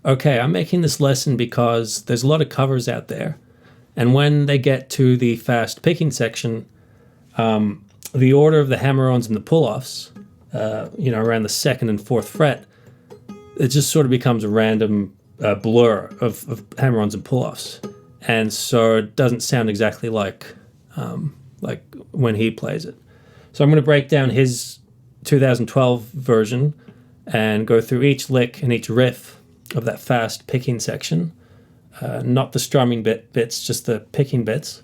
Okay, I'm making this lesson because there's a lot of covers out there, and when they get to the fast picking section, the order of the hammer-ons and the pull-offs, around the second and fourth fret, it just sort of becomes a random blur of hammer-ons and pull-offs, and so it doesn't sound exactly like when he plays it. So I'm going to break down his 2012 version and go through each lick and each riff of that fast picking section, not the strumming bits, just the picking bits,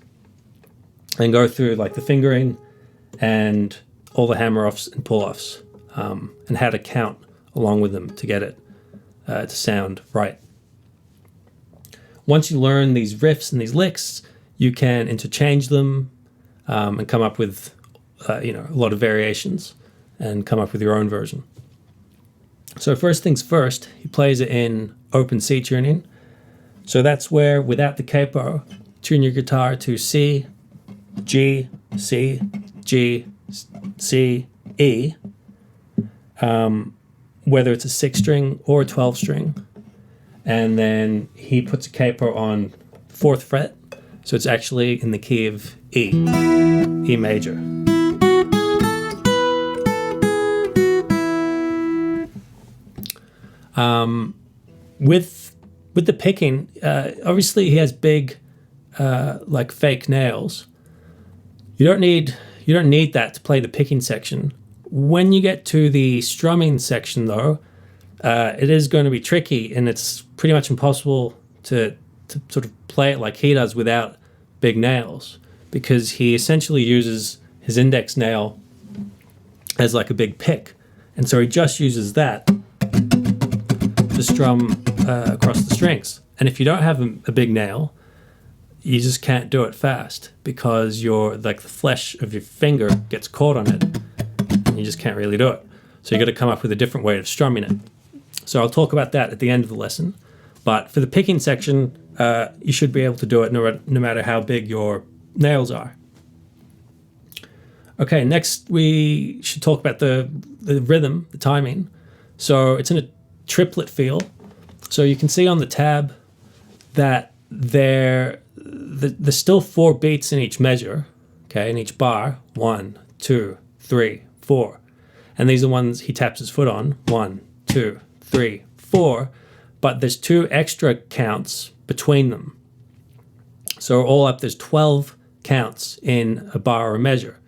and go through like the fingering and all the hammer-offs and pull-offs, and how to count along with them to get it to sound right. Once you learn these riffs and these licks, you can interchange them and come up with a lot of variations and come up with your own version. So first things first, he plays it in open C tuning. So that's where, without the capo, tune your guitar to C, G, C, G, C, E, whether it's a 6-string or a 12-string. And then he puts a capo on 4th fret, so it's actually in the key of E, E major. With the picking, obviously he has big, like fake nails. You don't need that to play the picking section. When you get to the strumming section, though, it is going to be tricky, and it's pretty much impossible to sort of play it like he does without big nails, because he essentially uses his index nail as like a big pick, and so he just uses that to strum across the strings. And if you don't have a big nail, you just can't do it fast, because the flesh of your finger gets caught on it, and you just can't really do it. So you got to come up with a different way of strumming it. So I'll talk about that at the end of the lesson. But for the picking section, you should be able to do it no matter how big your nails are. Okay, next we should talk about the rhythm, the timing. So it's in a triplet feel. So you can see on the tab that there's still 4 beats in each measure, okay, in each bar. 1, 2, 3, 4. And these are ones he taps his foot on. 1, 2, 3, 4. But there's 2 extra counts between them. So all up, there's 12 counts in a bar or a measure.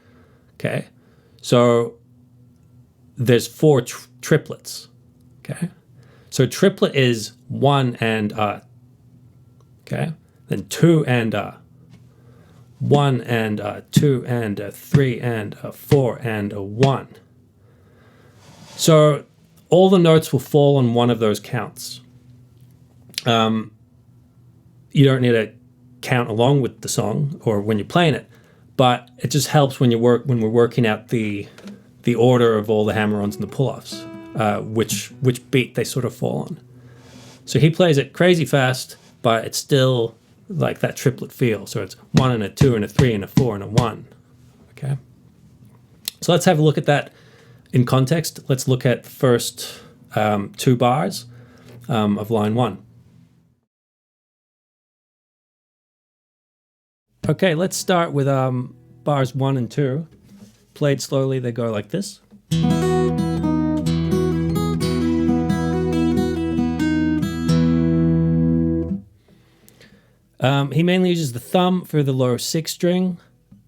Okay, so there's 4 triplets. Okay, so triplet is 1 and okay, then 2 and 1 and 2 and 3 and 4 and 1. So all the notes will fall on one of those counts. You don't need to count along with the song or when you're playing it, but it just helps when we're working out the order of all the hammer-ons and the pull-offs, which beat they sort of fall on. So he plays it crazy fast, but it's still like that triplet feel. So it's 1 and a 2 and a 3 and a 4 and a 1. Okay. So let's have a look at that in context. Let's look at the first 2 bars of line 1. Okay, let's start with bars 1 and 2. Played slowly, they go like this. He mainly uses the thumb for the lower 6th string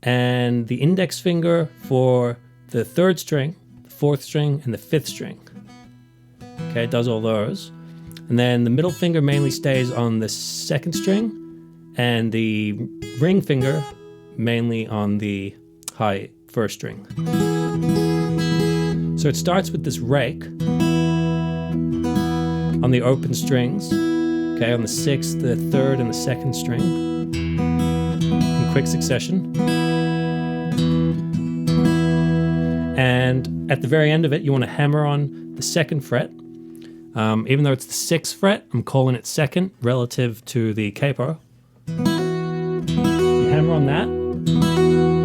and the index finger for the 3rd string, the 4th string, and the 5th string. Okay, it does all those. And then the middle finger mainly stays on the 2nd string, and the ring finger mainly on the high 1st string. So it starts with this rake on the open strings, okay, on the 6th, the 3rd, and the 2nd string in quick succession. And at the very end of it, you want to hammer on the 2nd fret. Even though it's the 6th fret, I'm calling it 2nd relative to the capo. You hammer on that.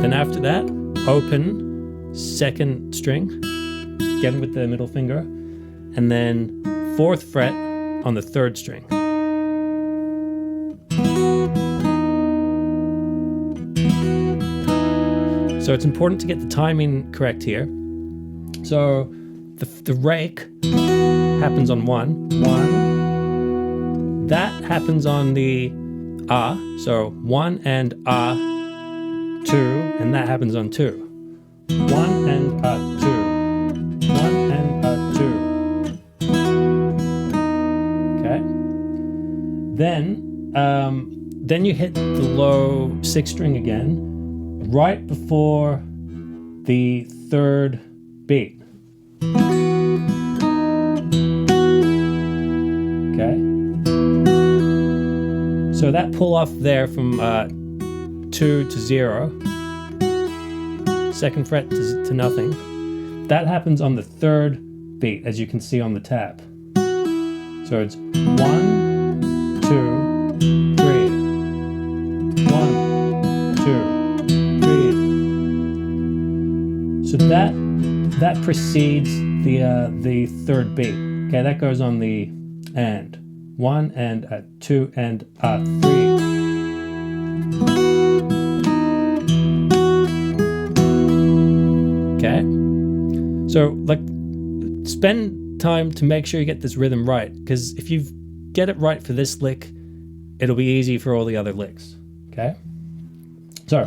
Then after that, open 2nd string, again with the middle finger. And then 4th fret on the third string. So it's important to get the timing correct here. So the rake happens on 1. That happens on the ah. So 1 and ah, 2, and that happens on 2. 1 and 2. 1 and 2. Okay. Then you hit the low 6th string again, right before the third beat. Okay. So that pull off there from 2 to 0, 2nd fret to nothing, that happens on the third beat, as you can see on the tab. So it's 1, 2, 3. 1, 2, 3. So that precedes the third beat. Okay, that goes on the and 1 and 2 and 3. Okay, so like spend time to make sure you get this rhythm right, because if you get it right for this lick, it'll be easy for all the other licks. Okay, so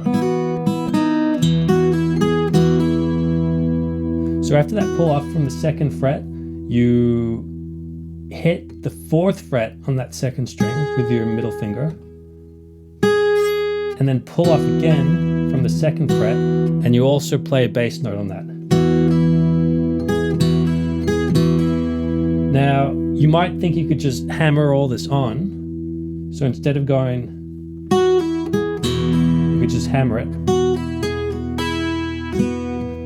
after that pull off from the 2nd fret, you hit the 4th fret on that 2nd string with your middle finger, and then pull off again from the 2nd fret, and you also play a bass note on that. Now, you might think you could just hammer all this on, so instead of going, you could just hammer it.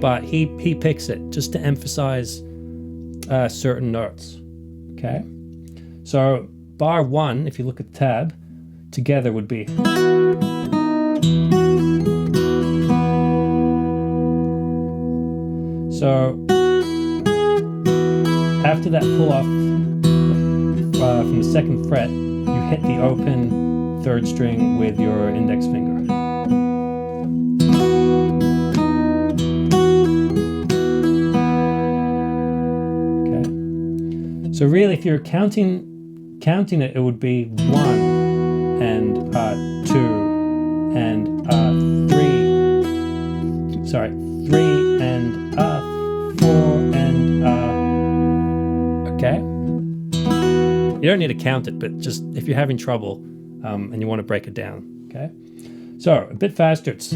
But he picks it just to emphasize certain notes. Okay, so bar 1, if you look at the tab, together would be. So after that pull off from the 2nd fret, you hit the open 3rd string with your index finger. So really, if you're counting it, it would be 1 and 2 and 3. Sorry, 3 and 4 and okay. You don't need to count it, but just if you're having trouble and you want to break it down. Okay. So a bit faster. It's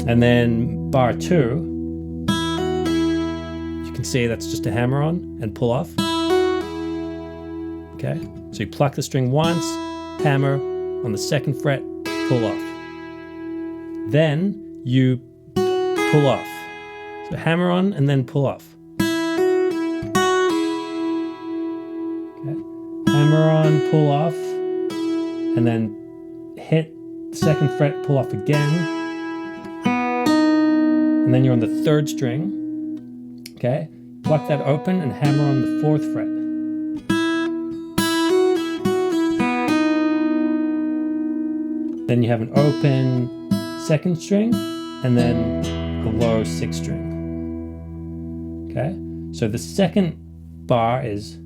and then bar 2. See, that's just a hammer on and pull off. Okay, so you pluck the string once, hammer on the 2nd fret, pull off. Then you pull off. So hammer on and then pull off. Okay, hammer on, pull off, and then hit the 2nd fret, pull off again, and then you're on the 3rd string. Okay, pluck that open and hammer on the 4th fret. Then you have an open 2nd string and then a low 6th string. Okay, so the 2nd bar is.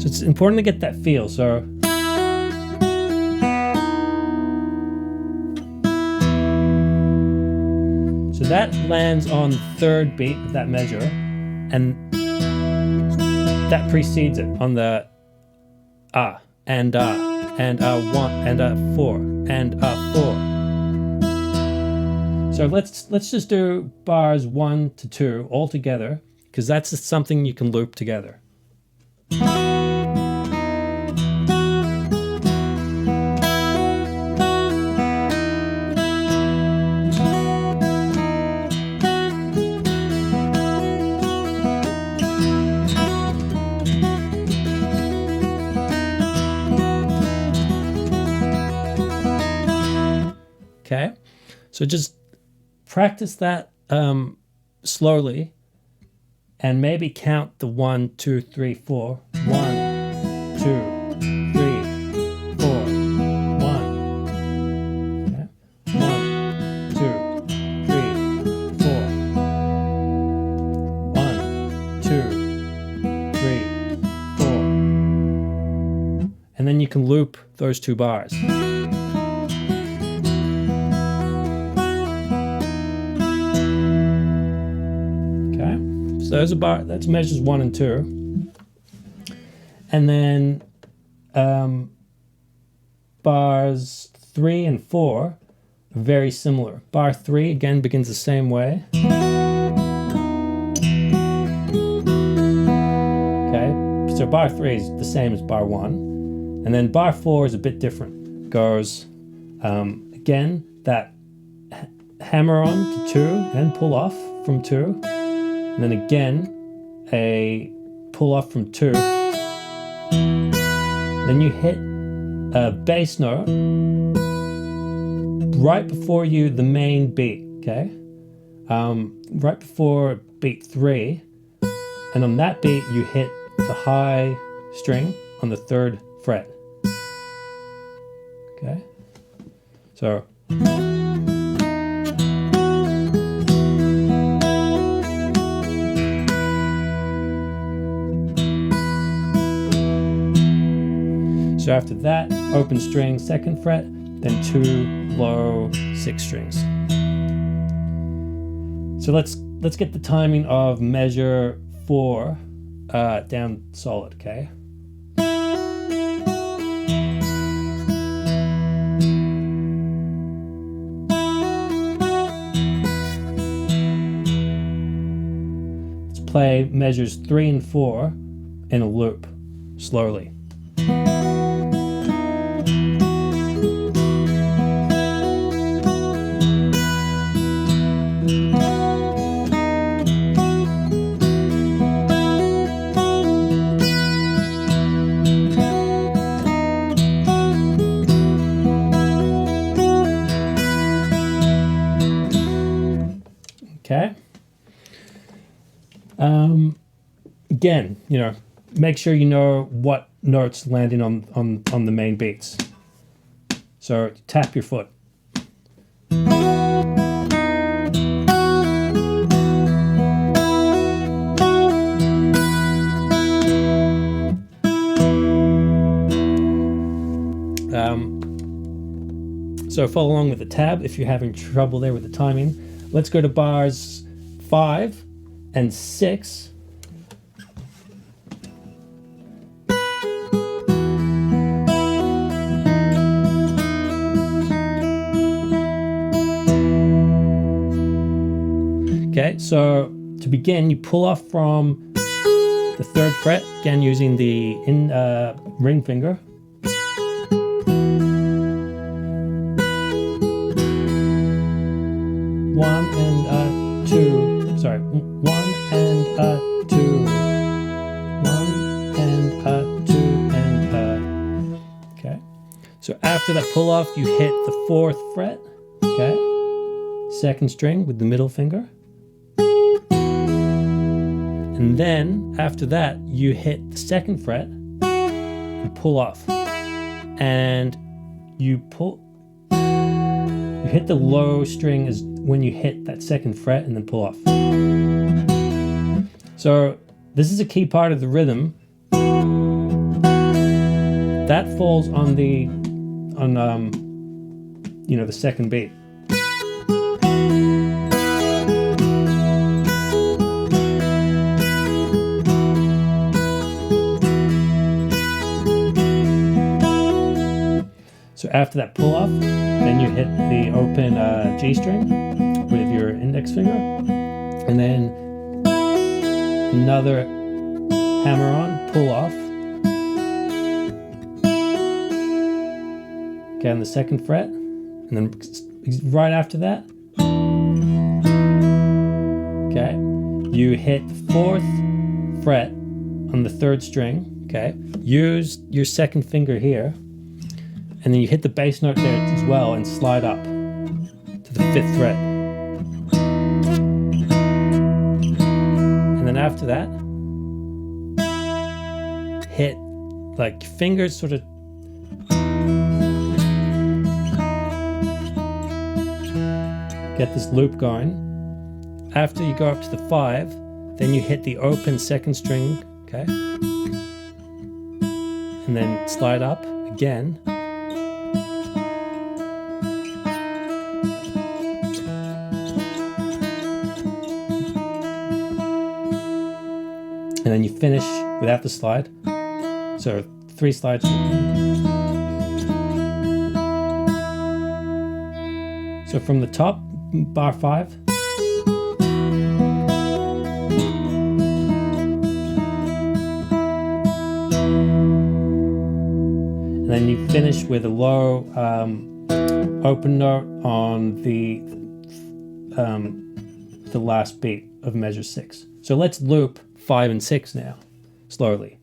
So it's important to get that feel. So that lands on the 3rd beat of that measure, and that precedes it on the and 1 and 4 and 4. So let's just do bars 1 to 2 all together, because that's just something you can loop together. Okay, So just practice that slowly, and maybe count the 1, 2, 3, 4. 1, 2, 3, 4. 1. Okay. 1, 2, 3, 4. 1, 2, 3, 4. And then you can loop those 2 bars. So those are that's measures 1 and 2. And then bars 3 and 4 are very similar. Bar 3 again begins the same way. Okay, so bar 3 is the same as bar 1. And then bar 4 is a bit different. Goes again, that hammer on to 2 and pull off from 2. And then again, a pull off from 2. Then you hit a bass note right before the main beat, okay? Right before beat 3. And on that beat, you hit the high string on the 3rd fret. Okay? So... So after that, open string 2nd fret, then 2 low 6 strings. So let's get the timing of measure 4 down solid, okay? Let's play measures 3 and 4 in a loop, slowly. Okay. Again, make sure you know what notes landing on the main beats. So tap your foot. So follow along with the tab if you're having trouble there with the timing. Let's go to bars 5 and 6. Okay, so to begin, you pull off from the 3rd fret, again using the ring finger. One and 2. Sorry, 1 and 2. 1 and 2 and okay. So after that pull off, you hit the 4th fret. Okay. 2nd string with the middle finger. And then after that, you hit the 2nd fret and pull off. And you hit the low string is when you hit that 2nd fret and then pull off. So this is a key part of the rhythm. That falls on the 2nd beat. So after that pull off, then you hit the open G string with your index finger, and then another hammer on, pull off. Okay, on the 2nd fret, and then right after that, okay, you hit the 4th fret on the 3rd string. Okay, use your 2nd finger here. And then you hit the bass note there as well and slide up to the 5th fret. And then after that, hit like fingers sort of get this loop going. After you go up to the 5, then you hit the open 2nd string, okay? And then slide up again. And then you finish without the slide. So 3 slides. So from the top, bar 5. And then you finish with a low open note on the last beat of measure 6. So let's loop 5 and 6 now, slowly.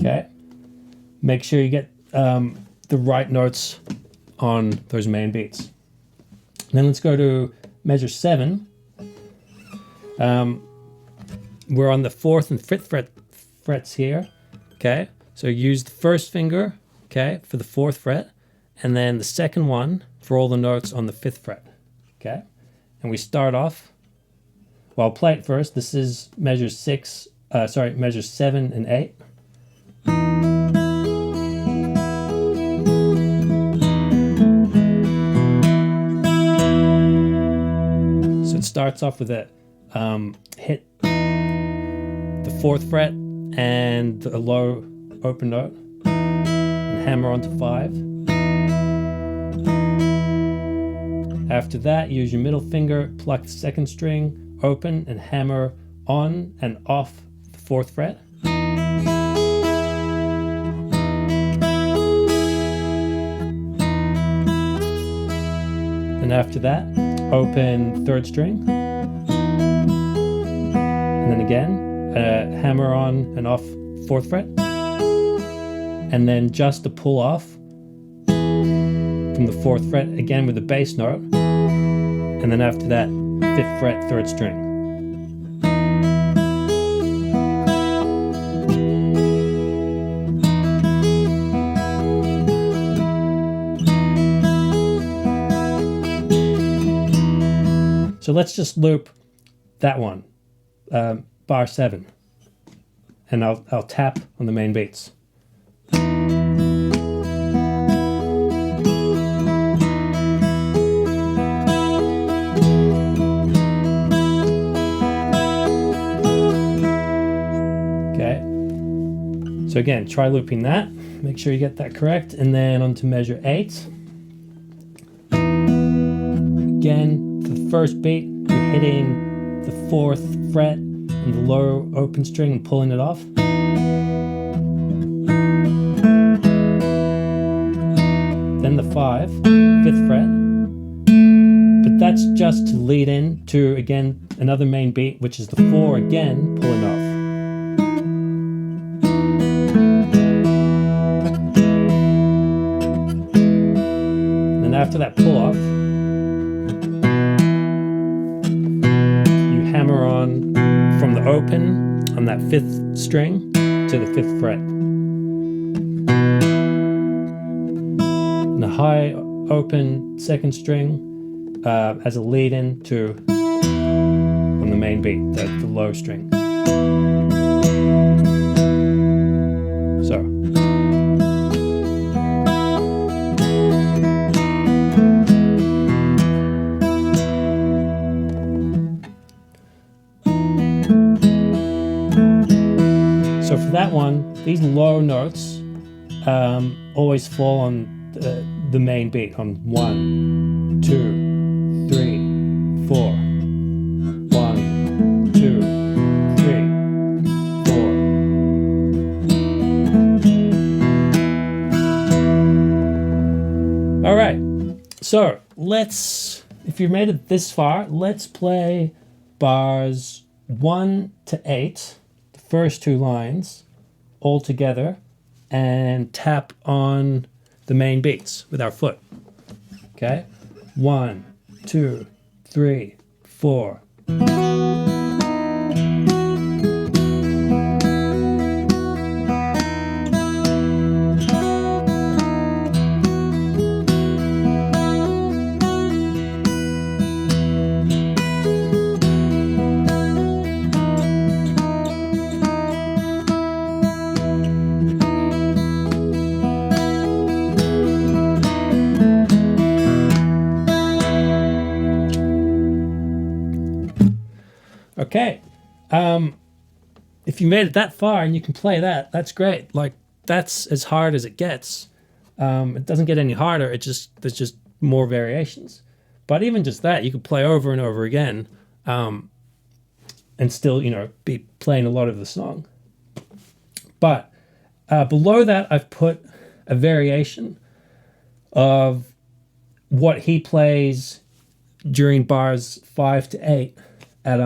Okay, make sure you get the right notes on those main beats. Then let's go to measure 7. We're on the 4th and 5th frets here. Okay, so use the 1st finger, okay, for the 4th fret, and then the 2nd one for all the notes on the 5th fret. Okay, and we start off. Well, I'll play it first. This is measure 7 and 8. So it starts off with a hit the 4th fret and a low open note and hammer onto 5. After that, use your middle finger, pluck the 2nd string, open and hammer on and off the 4th fret. And after that, open 3rd string. And then again, hammer on and off 4th fret. And then just a pull off from the 4th fret, again with the bass note. And then after that, 5th fret, 3rd string. So let's just loop that one, bar 7, and I'll tap on the main beats. Okay, so again, try looping that, make sure you get that correct, and then on to measure 8. Again, for the first beat, you're hitting the 4th fret and the low open string and pulling it off. Then the 5th fret. But that's just to lead in to, again, another main beat, which is the 4 again, pulling off. And after that pull off, hammer on from the open on that 5th string to the 5th fret. And a high open 2nd string as a lead in to on the main beat, the low string. So. So for that one, these low notes always fall on the main beat on 1, 2, 3, 4. 1, 2, 3, So if you made it this far, let's play bars 1 to 8, the first 2 lines, all together, and tap on the main beats with our foot. Okay? 1, 2, 3, 4. Okay. If you made it that far and you can play that, that's great. Like, that's as hard as it gets. It doesn't get any harder. There's just more variations. But even just that, you could play over and over again, and still, be playing a lot of the song. But below that, I've put a variation of what he plays during bars 5 to 8 at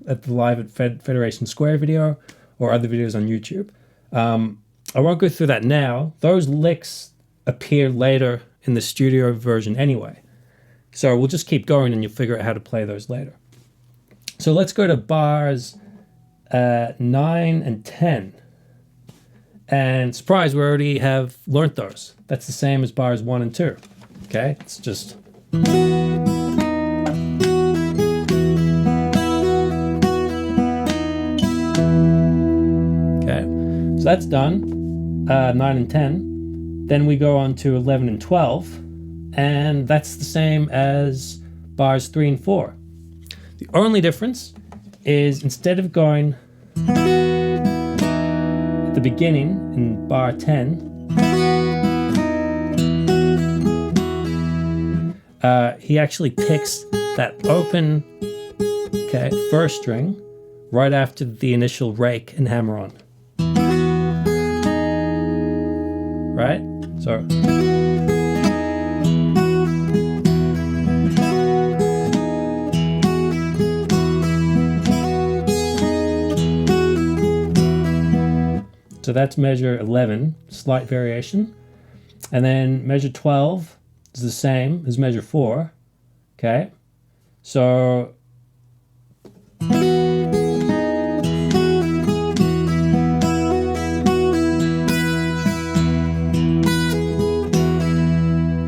at the Live at Federation Square video or other videos on YouTube. I won't go through that now. Those licks appear later in the studio version anyway. So we'll just keep going and you'll figure out how to play those later. So let's go to bars 9 and 10. And surprise, we already have learnt those. That's the same as bars 1 and 2. Okay, it's just... So that's done, 9 and 10. Then we go on to 11 and 12, and that's the same as bars 3 and 4. The only difference is instead of going at the beginning in bar 10, he actually picks that open, first string right after the initial rake and hammer on. Right? So that's measure 11, slight variation. And then measure 12 is the same as measure 4. Okay? So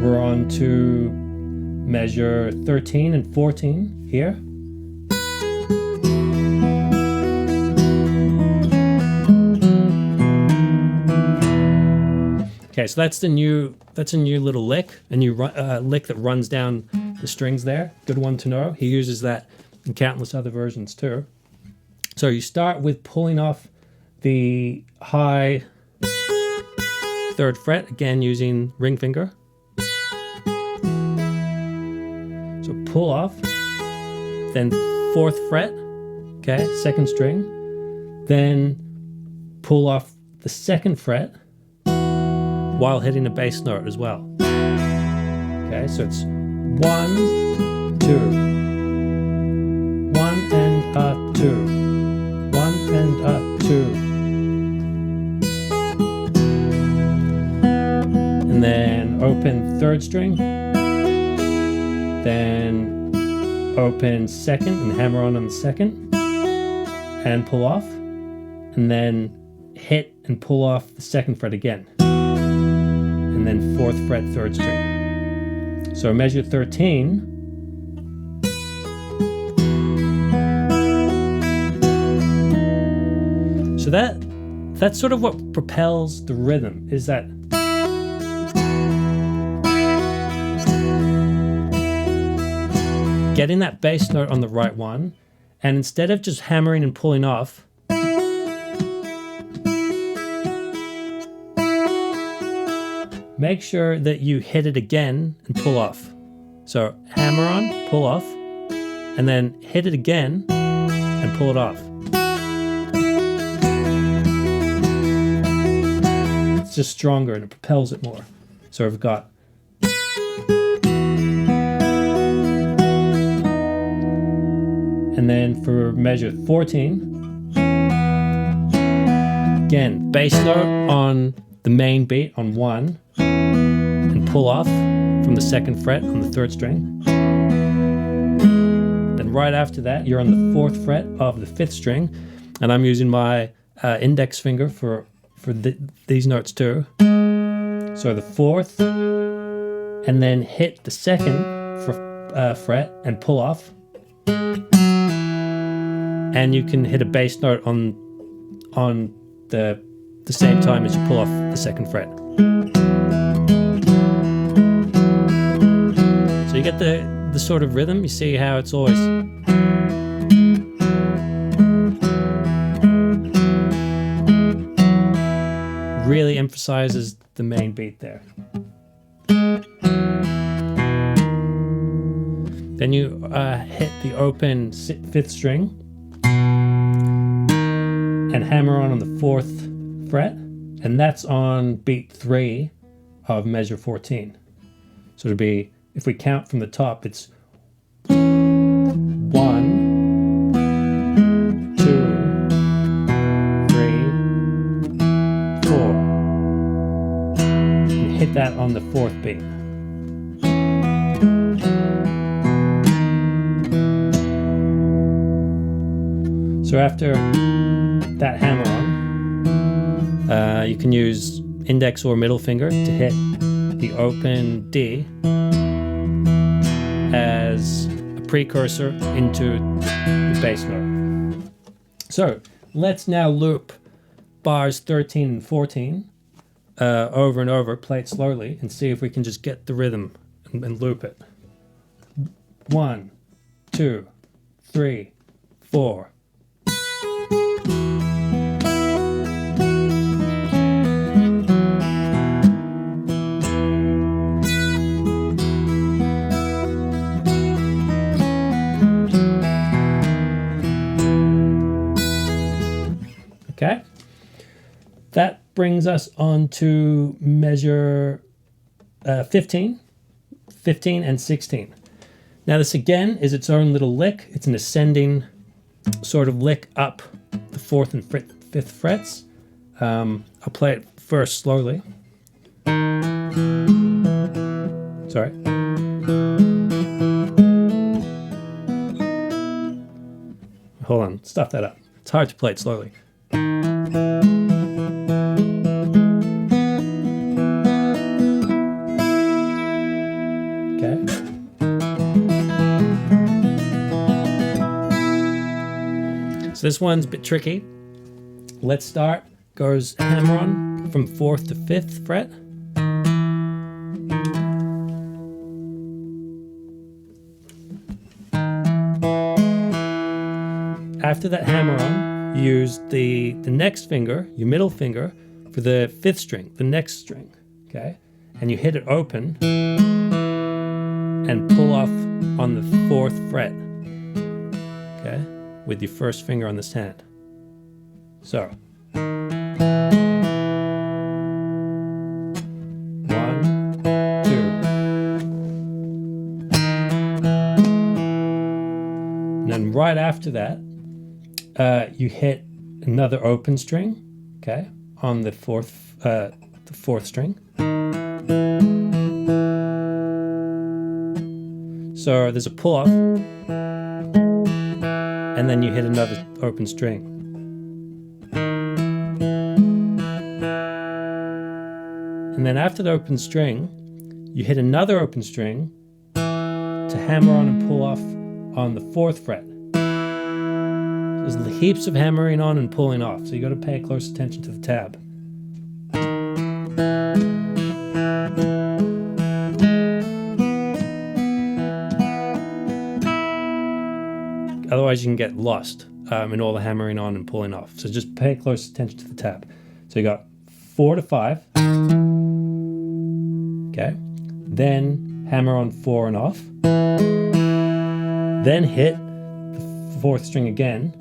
we're on to measure 13 and 14 here. Okay, so that's a new little lick, a new lick that runs down the strings there. Good one to know. He uses that in countless other versions too. So you start with pulling off the high 3rd fret, again using ring finger. So pull off, then 4th fret, okay, 2nd string, then pull off the 2nd fret while hitting a bass note as well. Okay, so it's 1, 2, 1 and a 2, 1 and a 2. And then open 3rd string, then open 2nd and hammer on the 2nd and pull off, and then hit and pull off the 2nd fret again, and then 4th fret 3rd string. So measure 13. So that's sort of what propels the rhythm, is that getting that bass note on the right one, and instead of just hammering and pulling off, make sure that you hit it again and pull off. So hammer on, pull off, and then hit it again and pull it off. It's just stronger and it propels it more. So we've got And then for measure 14, again, bass note on the main beat on 1 and pull off from the 2nd fret on the 3rd string. Then right after that, you're on the 4th fret of the 5th string, and I'm using my index finger for these notes too. So the 4th, and then hit the 2nd fret and pull off. And you can hit a bass note on the same time as you pull off the 2nd fret. So you get the sort of rhythm. You see how it's always really emphasizes the main beat there. Then you hit the open 5th string and hammer on the 4th fret, and that's on beat 3 of measure 14. So it'll be, if we count from the top, it's 1, 2, 3, 4. And hit that on the 4th beat. So after that hammer on, you can use index or middle finger to hit the open D as a precursor into the bass note. So let's now loop bars 13 and 14 over and over, play it slowly, and see if we can just get the rhythm and loop it. 1, 2, 3, 4. Okay, that brings us on to measure 15 and 16. Now this again is its own little lick. It's an ascending sort of lick up the 4th and 5th frets. I'll play it first slowly. Sorry. Hold on, stuff that up. It's hard to play it slowly. Okay. So this one's a bit tricky. Let's start. Goes hammer on from 4th to 5th fret. After that hammer on, use the next finger, your middle finger, for the 5th string, the next string, okay? And you hit it open and pull off on the 4th fret, okay? With your first finger on this hand. So. 1, 2. And then right after that, you hit another open string, okay, on the 4th string. So there's a pull off, and then you hit another open string. And then after the open string, you hit another open string to hammer on and pull off on the 4th fret. There's heaps of hammering on and pulling off, so you got to pay close attention to the tab. Otherwise you can get lost in all the hammering on and pulling off. So just pay close attention to the tab. So you got 4 to 5. Okay. Then hammer on 4 and off. Then hit the 4th string again.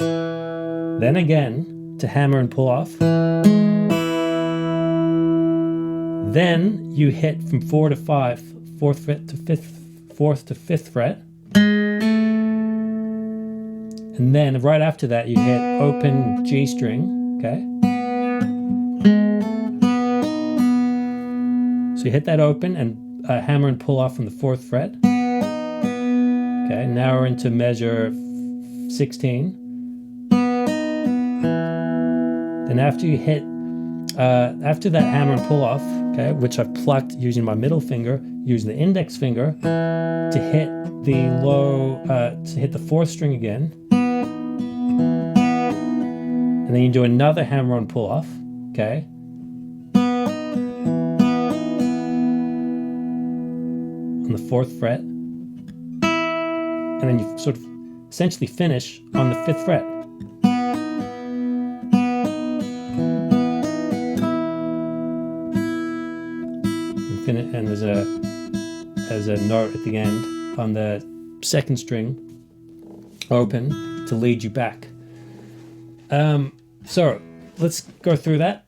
Then again to hammer and pull off. Then you hit from 4 to 5, 4th fret to 5th, 4th to 5th fret. And then right after that, you hit open G string, okay? So you hit that open and hammer and pull off from the 4th fret. Okay, now we're into measure 16. Then after you hit, after that hammer and pull off, okay, which I've plucked using my middle finger, using the index finger to hit the low, to hit the 4th string again. And then you do another hammer on pull off, okay? On the 4th fret. And then you sort of essentially finish on the 5th fret. And there's a note at the end on the 2nd string open to lead you back. So let's go through that.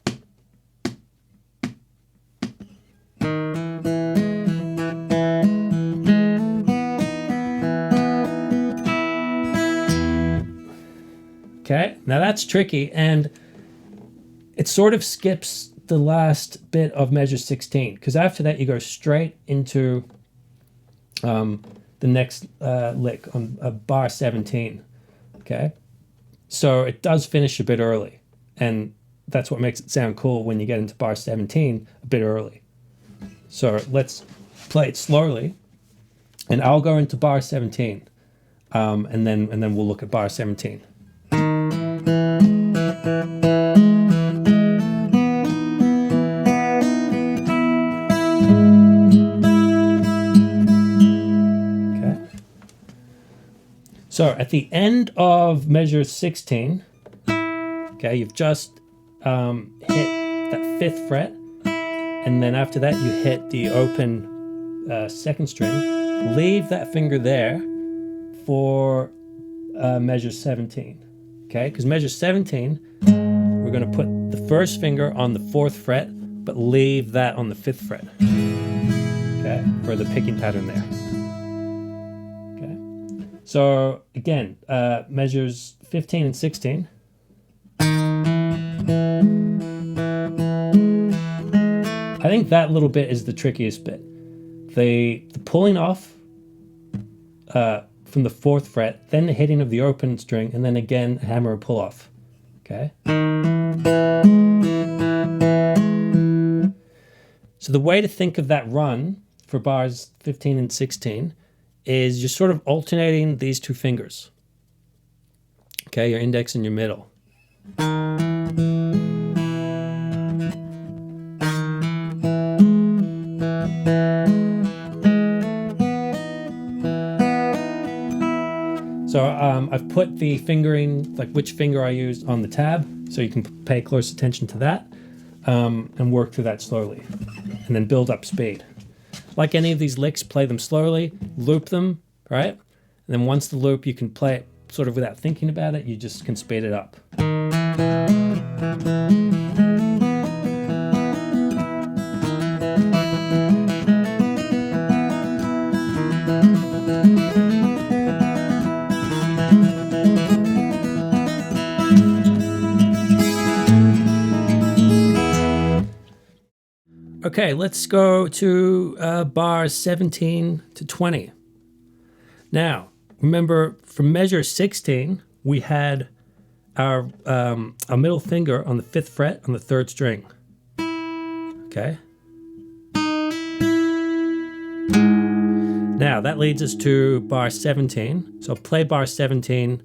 Okay, now that's tricky, and it sort of skips the last bit of measure 16, because after that you go straight into the next lick on bar 17. Okay, so it does finish a bit early, and that's what makes it sound cool when you get into bar 17 a bit early. So let's play it slowly, and I'll go into bar 17, and then we'll look at bar 17. So at the end of measure 16, okay, you've just hit that 5th fret, and then after that you hit the open 2nd string. Leave that finger there for measure 17, okay? Because measure 17, we're going to put the 1st finger on the 4th fret, but leave that on the 5th fret, okay, for the picking pattern there. So again, measures 15 and 16. I think that little bit is the trickiest bit. The pulling off from the 4th fret, then the hitting of the open string, and then again a hammer and pull off. Okay. So the way to think of that run for bars 15 and 16 is you're sort of alternating these 2 fingers. Okay, your index and your middle. So I've put the fingering, like which finger I used, on the tab, so you can pay close attention to that, and work through that slowly, and then build up speed. Like any of these licks, play them slowly, loop them, right? And then once the loop, you can play it sort of without thinking about it, you just can speed it up. Okay, let's go to bars 17 to 20. Now, remember, from measure 16, we had our middle finger on the 5th fret on the 3rd string. Okay. Now, that leads us to bar 17. So play bar 17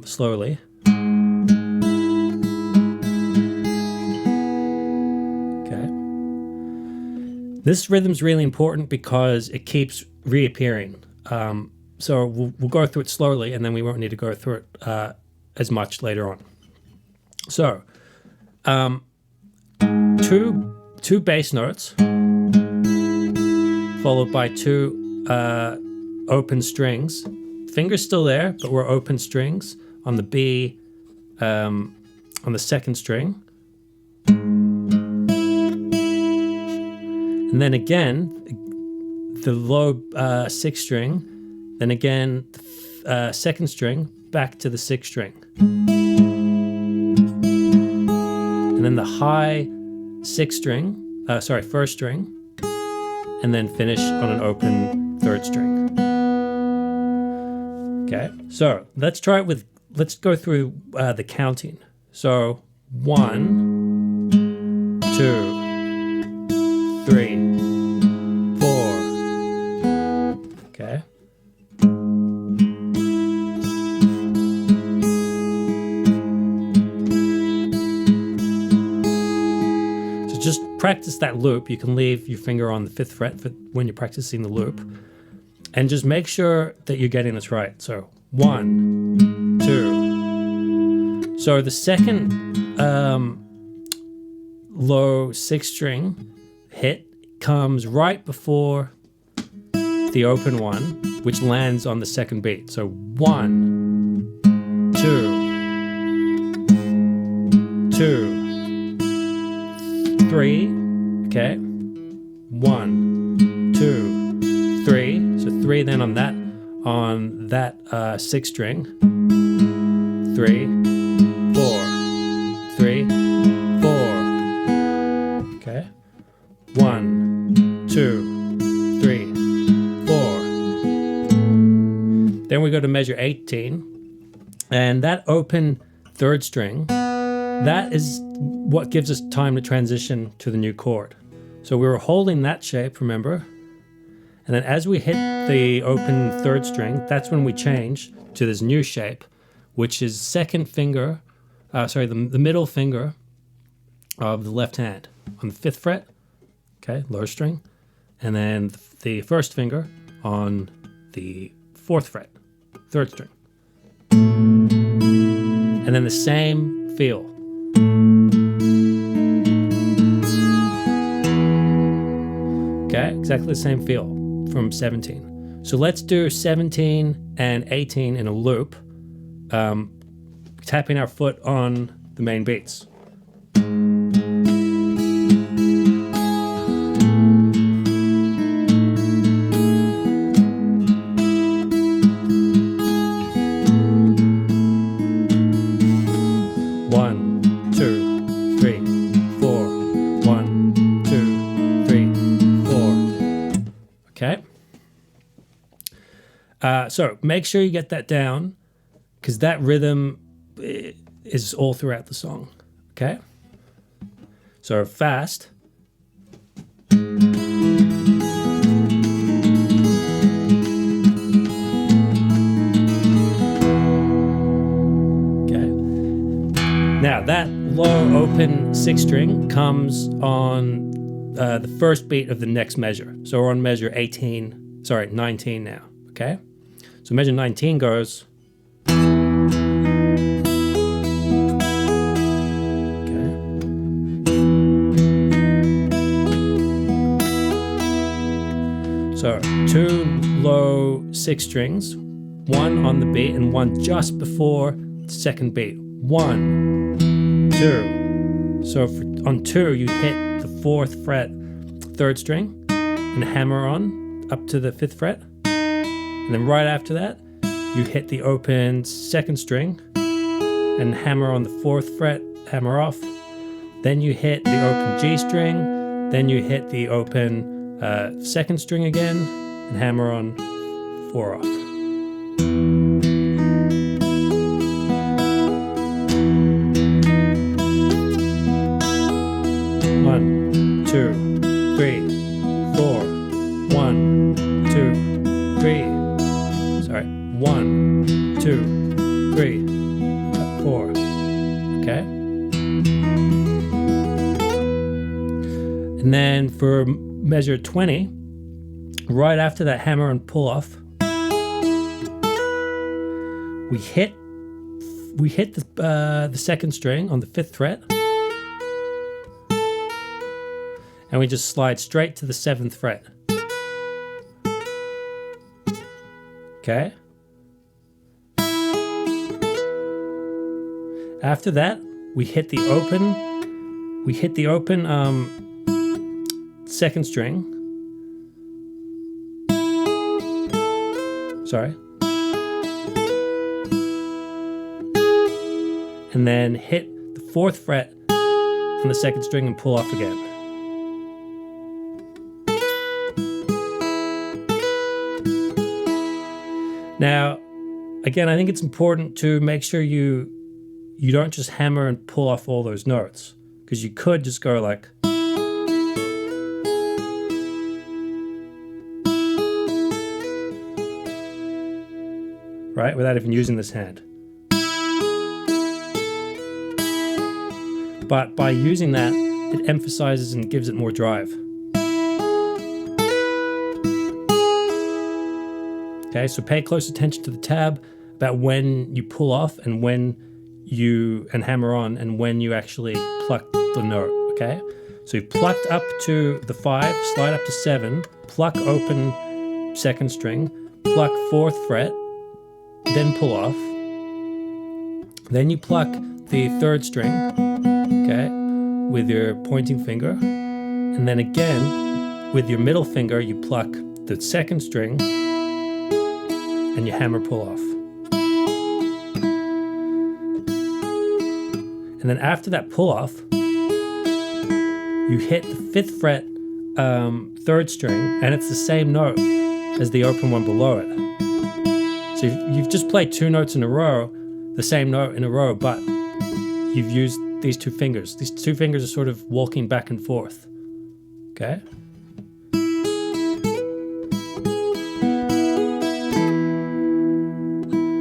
slowly. This rhythm's really important because it keeps reappearing. So we'll go through it slowly, and then we won't need to go through it as much later on. So, two bass notes, followed by 2 open strings. Finger's still there, but we're open strings on the B, on the 2nd string. And then again, the low 6th string, then again, 2nd string, back to the 6th string. And then the high 6th string, first string, and then finish on an open 3rd string. Okay, so let's try it with, let's go through the counting. So 1, 2, 3, 4. Okay. So just practice that loop. You can leave your finger on the 5th fret for when you're practicing the loop. And just make sure that you're getting this right. So 1, 2. So the second low 6th string hit comes right before the open one, which lands on the 2nd beat. So 1, 2, 2, 3. Okay. 1, 2, 3. So 3 then on that 6th string. 3, 4, 3, 4. Okay. 1, 2, 3, 4. Then we go to measure 18, and that open 3rd string, that is what gives us time to transition to the new chord. So we were holding that shape, remember? And then as we hit the open 3rd string, that's when we change to this new shape, which is the middle finger of the left hand on the 5th fret, okay, lower string, and then the 1st finger on the 4th fret, 3rd string. And then the same feel. Okay, exactly the same feel from 17. So let's do 17 and 18 in a loop, tapping our foot on the main beats. Okay. So make sure you get that down, because that rhythm is all throughout the song. Okay. So fast. Okay. Now that low open 6th string comes on the 1st beat of the next measure. So we're on measure 19 now, okay? So measure 19 goes... Okay. So 2 low 6 strings, 1 on the beat and 1 just before the 2nd beat. 1, 2. So on 2 you hit the 4th fret 3rd string and hammer on up to the 5th fret, and then right after that you hit the open 2nd string and hammer on the 4th fret, hammer off, then you hit the open G string, then you hit the open 2nd string again and hammer on 4 off. One, 2, 3, 4. 1, 2, 3. Sorry. 1, 2, 3, 4. Okay. And then for measure 20, right after that hammer and pull off, we hit the 2nd string on the 5th fret. And we just slide straight to the 7th fret. Okay. After that, we hit the open 2nd string. Sorry. and then hit the 4th fret on the 2nd string and pull off again. Now, again, I think it's important to make sure you don't just hammer and pull off all those notes, because you could just go like, right, without even using this hand. But by using that, it emphasizes and gives it more drive. Okay, so pay close attention to the tab about when you pull off and hammer on and when you actually pluck the note, okay? So you've plucked up to the 5, slide up to 7, pluck open 2nd string, pluck 4th fret, then pull off. Then you pluck the 3rd string, okay, with your pointing finger. And then again, with your middle finger, you pluck the 2nd string and you hammer pull off. And then after that pull off, you hit the 5th fret, 3rd string, and it's the same note as the open one below it. So you've just played 2 notes in a row, the same note in a row, but you've used these 2 fingers. These 2 fingers are sort of walking back and forth, okay?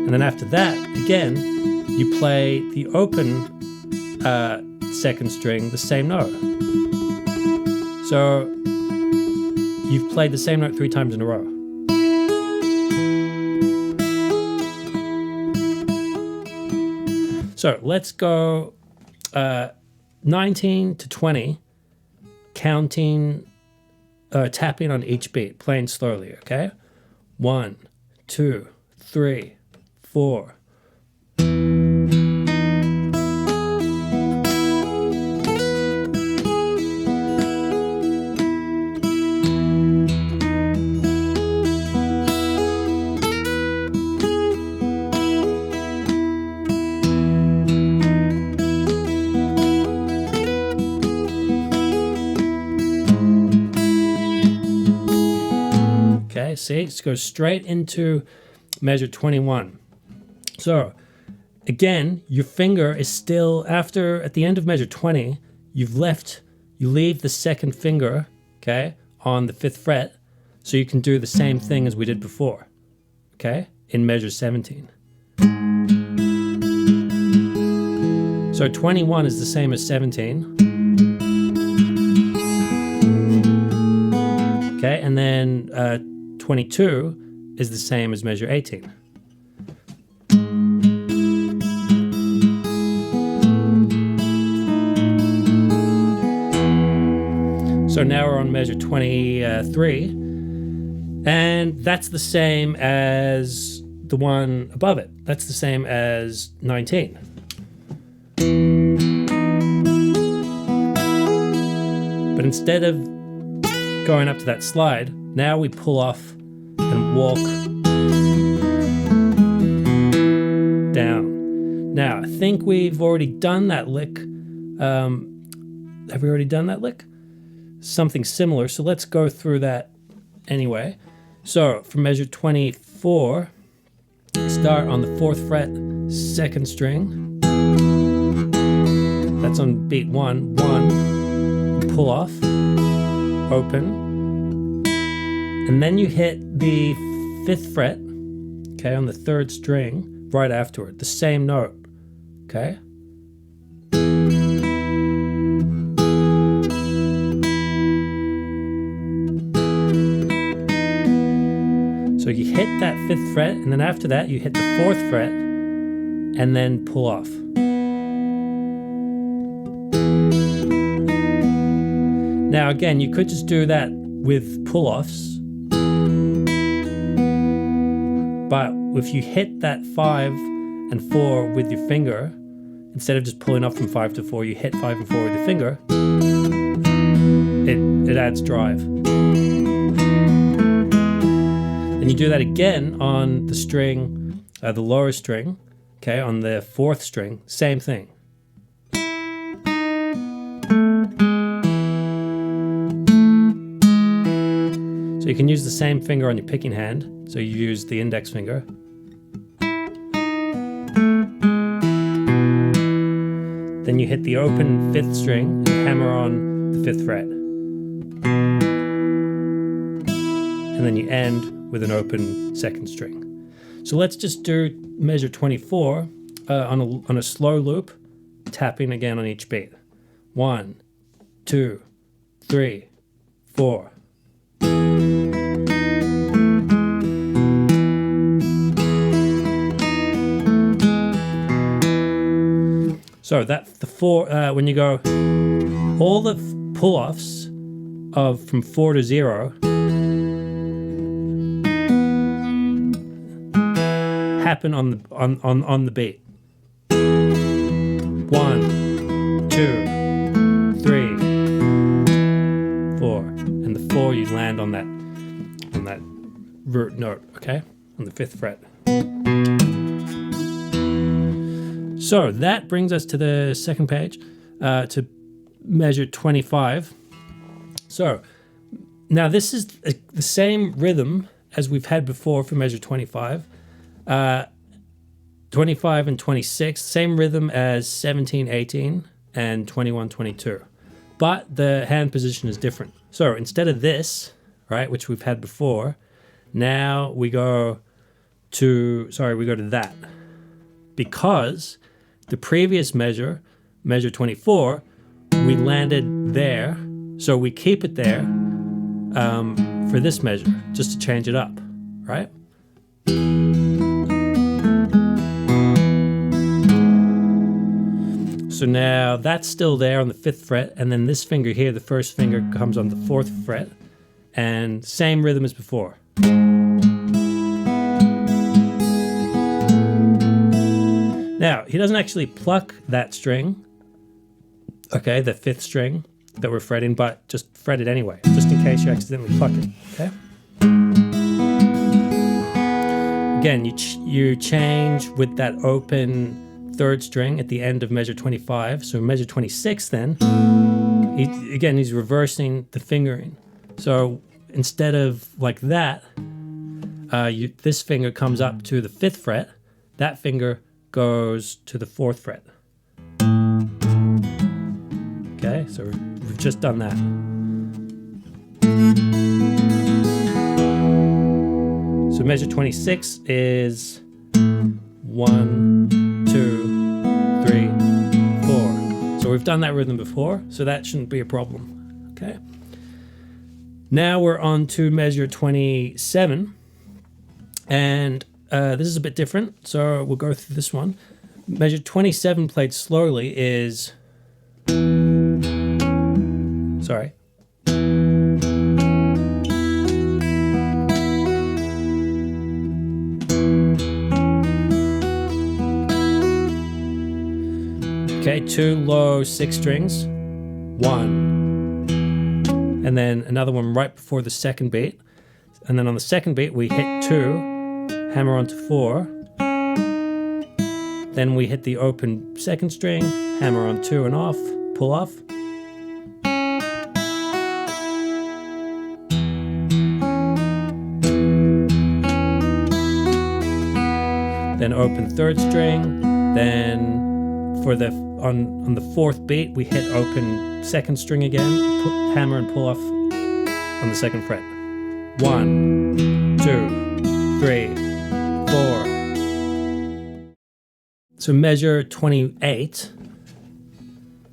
And then after that, again, you play the open 2nd string, the same note. So you've played the same note 3 times in a row. So let's go 19 to 20, counting, tapping on each beat, playing slowly, okay? 1, 2, 3, 4. Okay, see, it goes straight into measure 21. So again, your finger is still, at the end of measure 20, you leave the 2nd finger, okay, on the 5th fret, so you can do the same thing as we did before, okay, in measure 17. So 21 is the same as 17. Okay, and then 22 is the same as measure 18. So now we're on measure 23, and that's the same as the one above it. That's the same as 19. But instead of going up to that slide, now we pull off and walk down. Now, I think we've already done that lick. Have we already done that lick? Something similar, so let's go through that anyway. So for measure 24, start on the 4th fret, 2nd string. That's on beat 1, pull off, open, and then you hit the 5th fret, okay, on the 3rd string right afterward, the same note, okay? So you hit that 5th fret, and then after that you hit the 4th fret, and then pull off. Now again, you could just do that with pull-offs, but if you hit that 5 and 4 with your finger, instead of just pulling off from 5 to 4, you hit 5 and 4 with your finger, it adds drive. And you do that again on the string, the lower string, okay, on the 4th string, same thing. So you can use the same finger on your picking hand. So you use the index finger. Then you hit the open 5th string and hammer on the 5th fret. And then you end with an open 2nd string. So let's just do measure 24 on a slow loop, tapping again on each beat. 1, 2, 3, 4. So that's the 4, when you go, all the pull-offs of from 4 to 0 happen on the beat. 1, 2, 3, 4, and the 4 you land on that root note, okay, on the 5th fret. So that brings us to the 2nd page, to measure 25. So now this is the same rhythm as we've had before for measure 25. 25 and 26, same rhythm as 17, 18, and 21, 22. But the hand position is different. So instead of this, right, which we've had before, now we go to that. Because the previous measure 24, we landed there, so we keep it there for this measure, just to change it up, right? So now that's still there on the 5th fret, and then this finger here, the 1st finger, comes on the 4th fret, and same rhythm as before. Now, he doesn't actually pluck that string, okay, the 5th string that we're fretting, but just fret it anyway, just in case you accidentally pluck it, okay? Again, you change with that open 3rd string at the end of measure 25. So measure 26 then, he's reversing the fingering. So instead of like that, this finger comes up to the 5th fret, that finger goes to the 4th fret. Okay, so we've just done that. So measure 26 is 1, 2, 3, 4. So we've done that rhythm before, so that shouldn't be a problem. Okay. Now we're on to measure 27, and this is a bit different, so we'll go through this one. Measure 27 played slowly is, sorry. Okay, 2 low 6 strings, 1, and then another one right before the 2nd beat. And then on the 2nd beat, we hit 2, hammer onto 4. Then we hit the open 2nd string, hammer on 2 and off, pull off. Then open 3rd string, then for the on the 4th beat we hit open 2nd string again, hammer and pull off on the 2nd fret. 1, 2, 3, 4. So measure 28,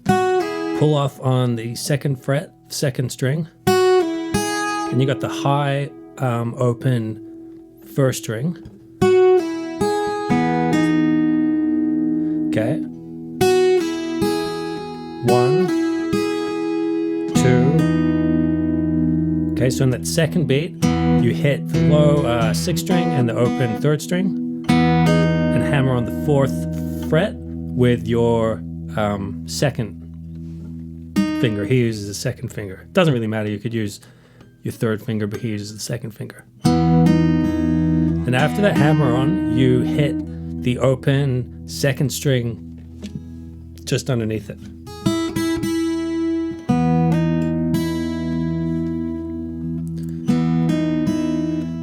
pull off on the 2nd fret, 2nd string, and you got the high open 1st string. Okay. 1, 2. Okay, so in that 2nd beat, you hit the low 6th string and the open 3rd string, and hammer on the 4th fret with your 2nd finger. He uses the 2nd finger. Doesn't really matter. You could use your 3rd finger, but he uses the 2nd finger. And after that hammer on, you hit the open second string just underneath it.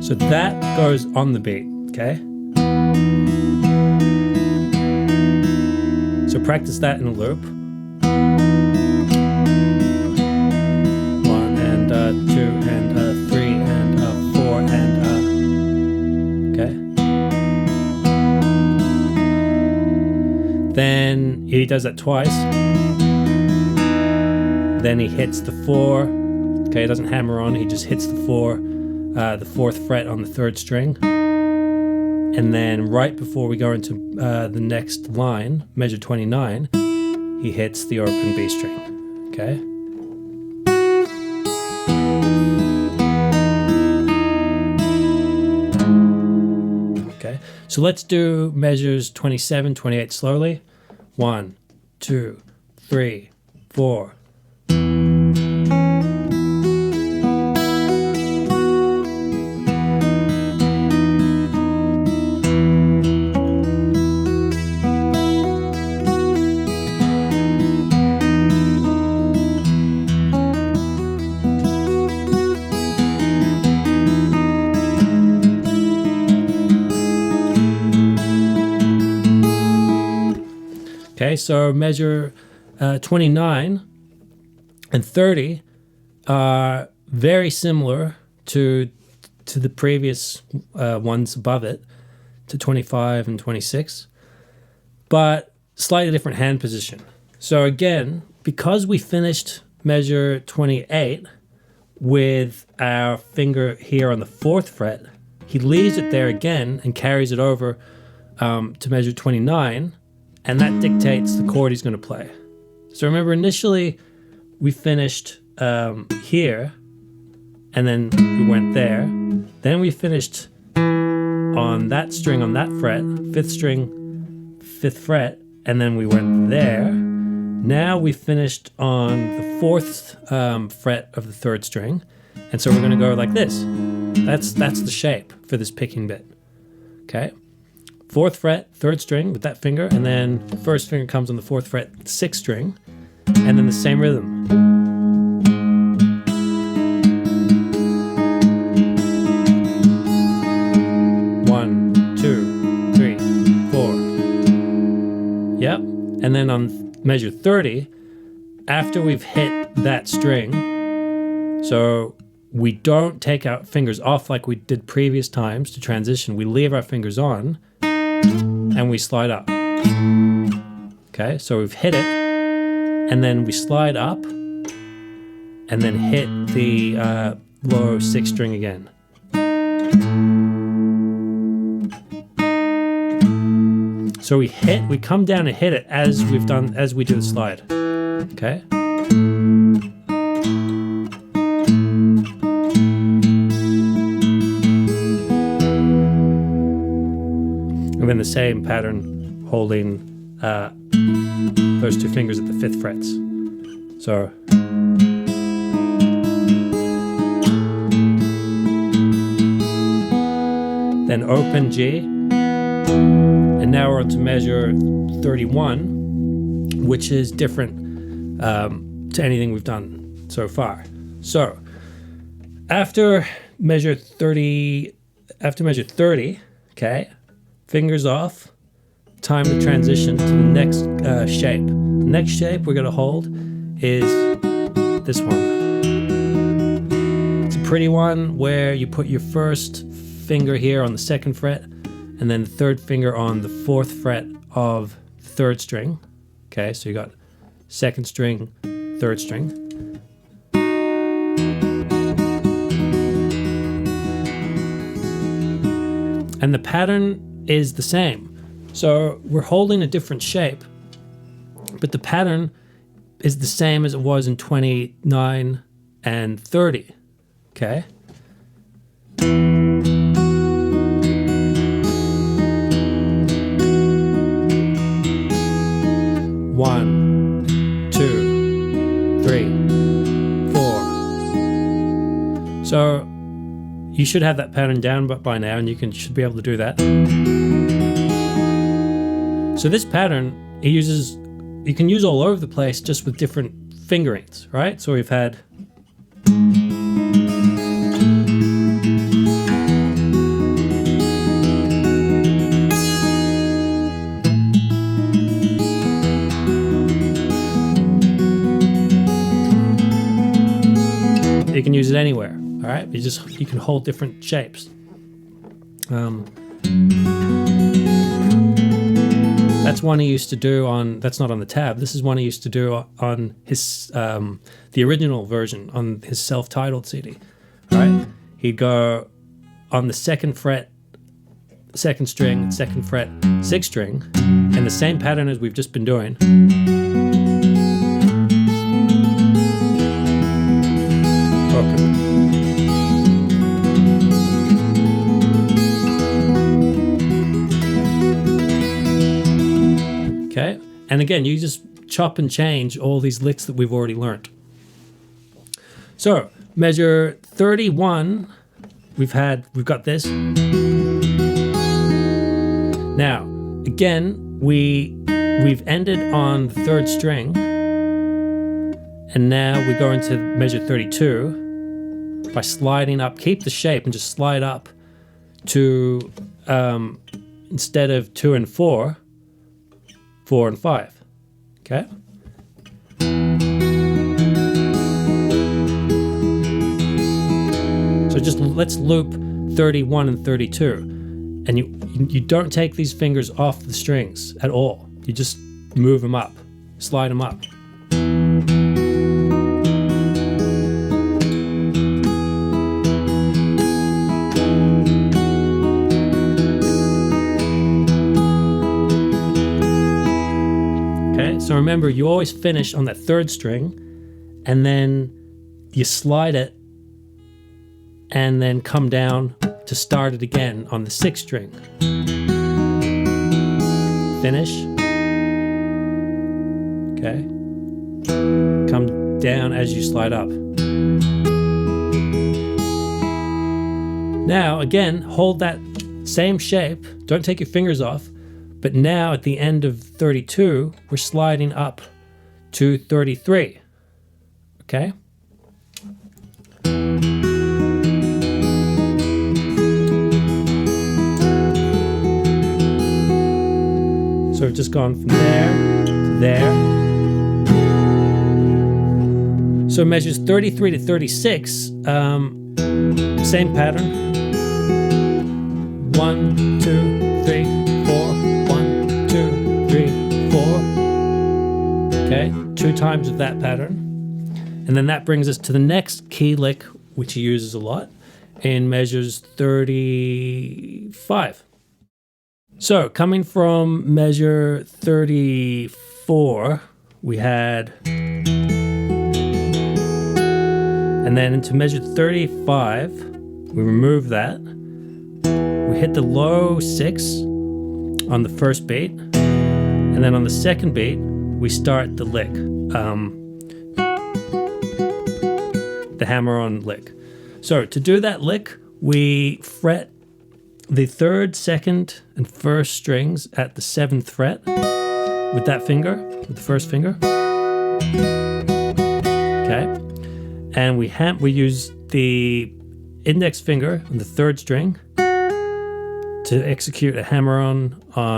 So that goes on the beat, okay? So practice that in a loop. 1 and 2 and 3 and 4 and okay. Then he does that twice. Then he hits the 4. Okay, he doesn't hammer on, he just hits the 4. The 4th fret on the 3rd string, and then right before we go into the next line, measure 29, he hits the open B string. Okay. Okay. So let's do measures 27, 28 slowly. 1, 2, 3, 4. Okay, so measure 29 and 30 are very similar to the previous ones above it, to 25 and 26, but slightly different hand position. So again, because we finished measure 28 with our finger here on the 4th fret, he leaves it there again and carries it over to measure 29, and that dictates the chord he's going to play. So remember, initially we finished here, and then we went there. Then we finished on that string on that fret, 5th string, 5th fret, and then we went there. Now we finished on the 4th fret of the 3rd string, and so we're going to go like this. That's the shape for this picking bit. Okay. 4th fret, 3rd string with that finger, and then the 1st finger comes on the 4th fret, 6th string, and then the same rhythm. One, 2, 3, 4. Yep. And then on measure 30, after we've hit that string, so we don't take our fingers off like we did previous times to transition. We leave our fingers on, and we slide up. Okay, so we've hit it, and then we slide up, and then hit the low 6th string again. So we come down and hit it as we do the slide. Okay. And then the same pattern, holding those 2 fingers at the 5th frets. So then open G, and now we're on to measure 31, which is different to anything we've done so far. So after measure 30, okay, fingers off, time to transition to the next shape. The next shape we're going to hold is this one. It's a pretty one where you put your 1st finger here on the 2nd fret, and then the 3rd finger on the 4th fret of the 3rd string. Okay, so you got 2nd string, 3rd string. And the pattern is the same. So we're holding a different shape, but the pattern is the same as it was in 29 and 30. Okay? One, 2, 3, 4. So you should have that pattern down by now, and you should be able to do that. So this pattern, you can use all over the place just with different fingerings, right? So we've had you can use it anywhere, all right? You can hold different shapes. That's one he used to do on, that's not on the tab, this is one he used to do on his, the original version, on his self-titled CD, right? He'd go on the second fret, second string, second fret, sixth string, and the same pattern as we've just been doing. Okay, and again, you just chop and change all these licks that we've already learned. So measure 31, we've got this. Now, again, we've ended on the third string, and now we go into measure 32 by sliding up. Keep the shape and just slide up to, instead of 2 and 4, 4 and 5, okay? So just let's loop 31 and 32. And you don't take these fingers off the strings at all. You just move them up, slide them up. So remember, you always finish on that third string, and then you slide it, and then come down to start it again on the sixth string. Finish. Okay. Come down as you slide up. Now, again, hold that same shape. Don't take your fingers off. But now at the end of 32, we're sliding up to 33, okay? So we've just gone from there to there. So measures 33 to 36, same pattern. 1, 2, 3, 4. 2, 3, 4. Okay, 2 times of that pattern. And then that brings us to the next key lick, which he uses a lot, in measures 35. So coming from measure 34, we had, and then into measure 35, we remove that. We hit the low 6 on the first beat, and then on the second beat we start the lick, the hammer-on lick. So to do that lick, we fret the third, second, and first strings at the 7th fret with that finger, with the first finger. Okay, and we use the index finger on the third string to execute a hammer-on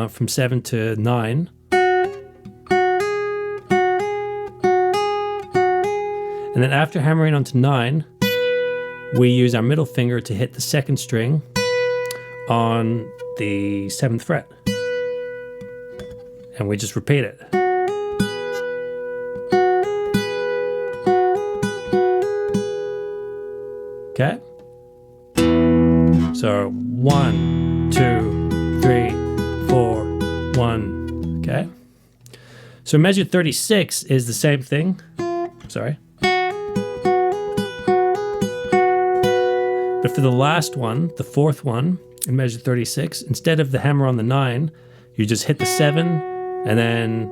from 7 to 9. And then after hammering onto 9, we use our middle finger to hit the second string on the 7th fret. And we just repeat it. Okay? So 1, 2, 3, 4, 1. Okay? So measure 36 is the same thing. Sorry. But for the last one, the fourth one, in measure 36, instead of the hammer on the 9, you just hit the 7 and then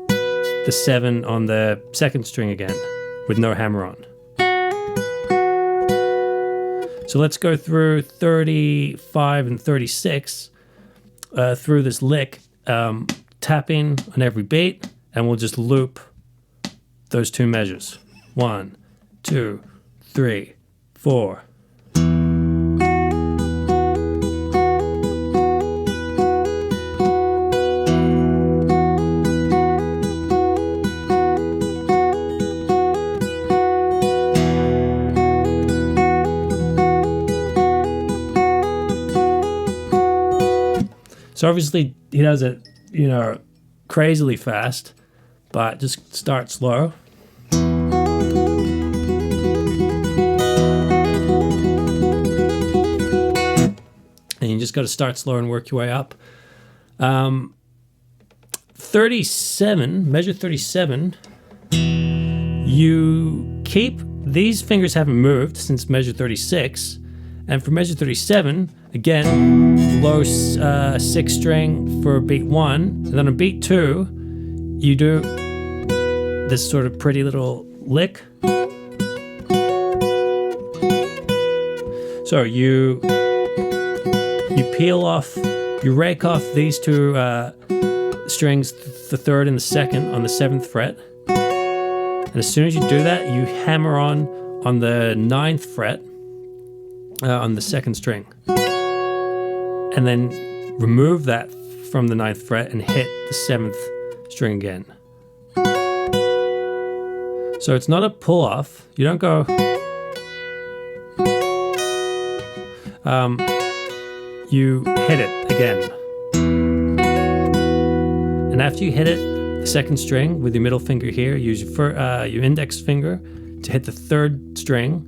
the 7 on the second string again with no hammer on. So let's go through 35 and 36 through this lick. tapping on every beat, and we'll just loop those 2 measures. 1, 2, 3, 4. So obviously he does it, you know, crazily fast, but just start slow. And you just got to start slow and work your way up. 37, measure 37, you keep, these fingers haven't moved since measure 36. And for measure 37, again, low 6 string for beat 1. And then on beat 2, you do this sort of pretty little lick. So you peel off, you rake off these 2 strings, the 3rd and the 2nd on the 7th fret. And as soon as you do that, you hammer on the 9th fret on the 2nd string. And then remove that from the 9th fret and hit the 7th string again. So it's not a pull off. You don't go. You hit it again. And after you hit it, the 2nd string with your middle finger here, use your index finger to hit the 3rd string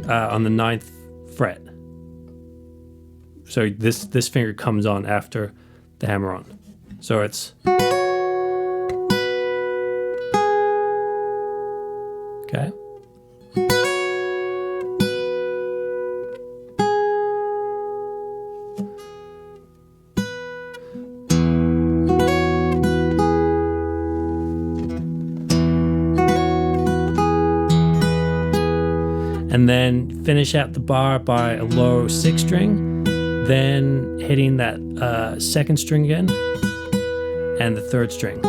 on the 9th fret. So this finger comes on after the hammer on. So it's okay. And then finish out the bar by a low 6 string, then hitting that 2nd string again and the 3rd string.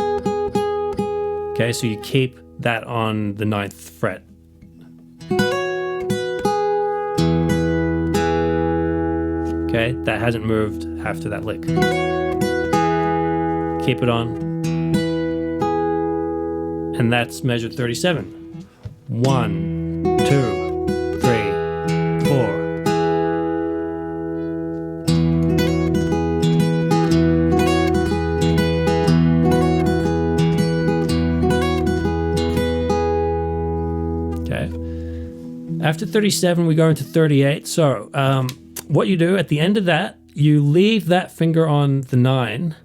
Okay, so you keep that on the 9th fret. Okay, that hasn't moved after that lick. Keep it on. And that's measure 37. 1, 2, 3, 4. Okay. After 37, we go into 38. So what you do at the end of that, you leave that finger on the 9,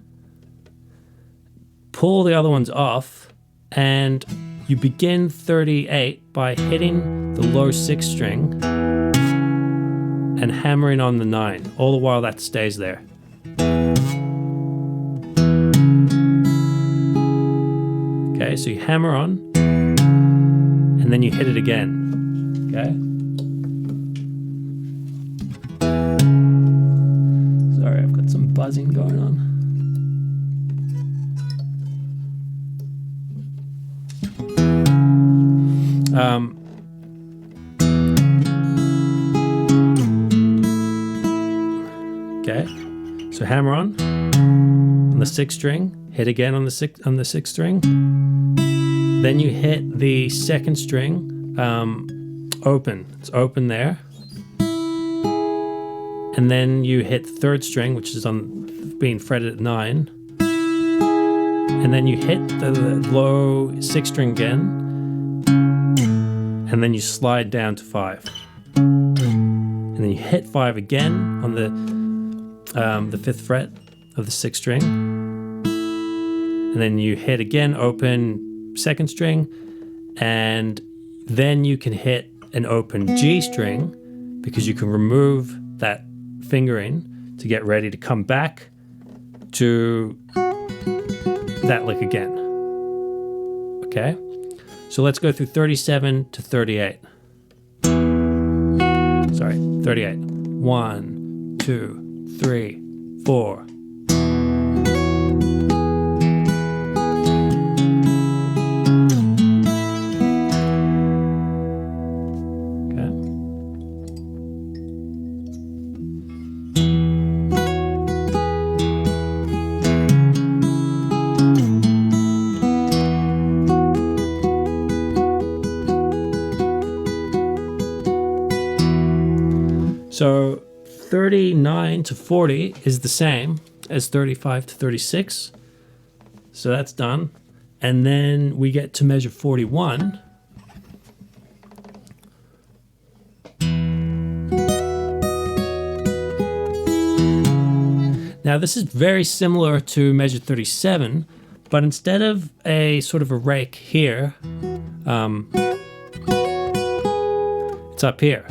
pull the other ones off, and you begin 38 by hitting the low 6 string and hammering on the 9, all the while that stays there. Okay, so you hammer on, and then you hit it again. Okay? Sorry, I've got some buzzing going on. Okay, so hammer on the 6th string, hit again on the 6th string. Then you hit the 2nd string open. It's open there. And then you hit the 3rd string, which is on being fretted at 9. And then you hit the low 6th string again. And then you slide down to 5. And then you hit 5 again on the 5th fret of the 6th string. And then you hit again, open 2nd string. And then you can hit an open G string because you can remove that fingering to get ready to come back to that lick again. Okay? So let's go through 37 to 38. Sorry, 38. 1, 2, 3, 4. So 39 to 40 is the same as 35 to 36. So that's done. And then we get to measure 41. Now this is very similar to measure 37, but instead of a sort of a rake here, it's up here.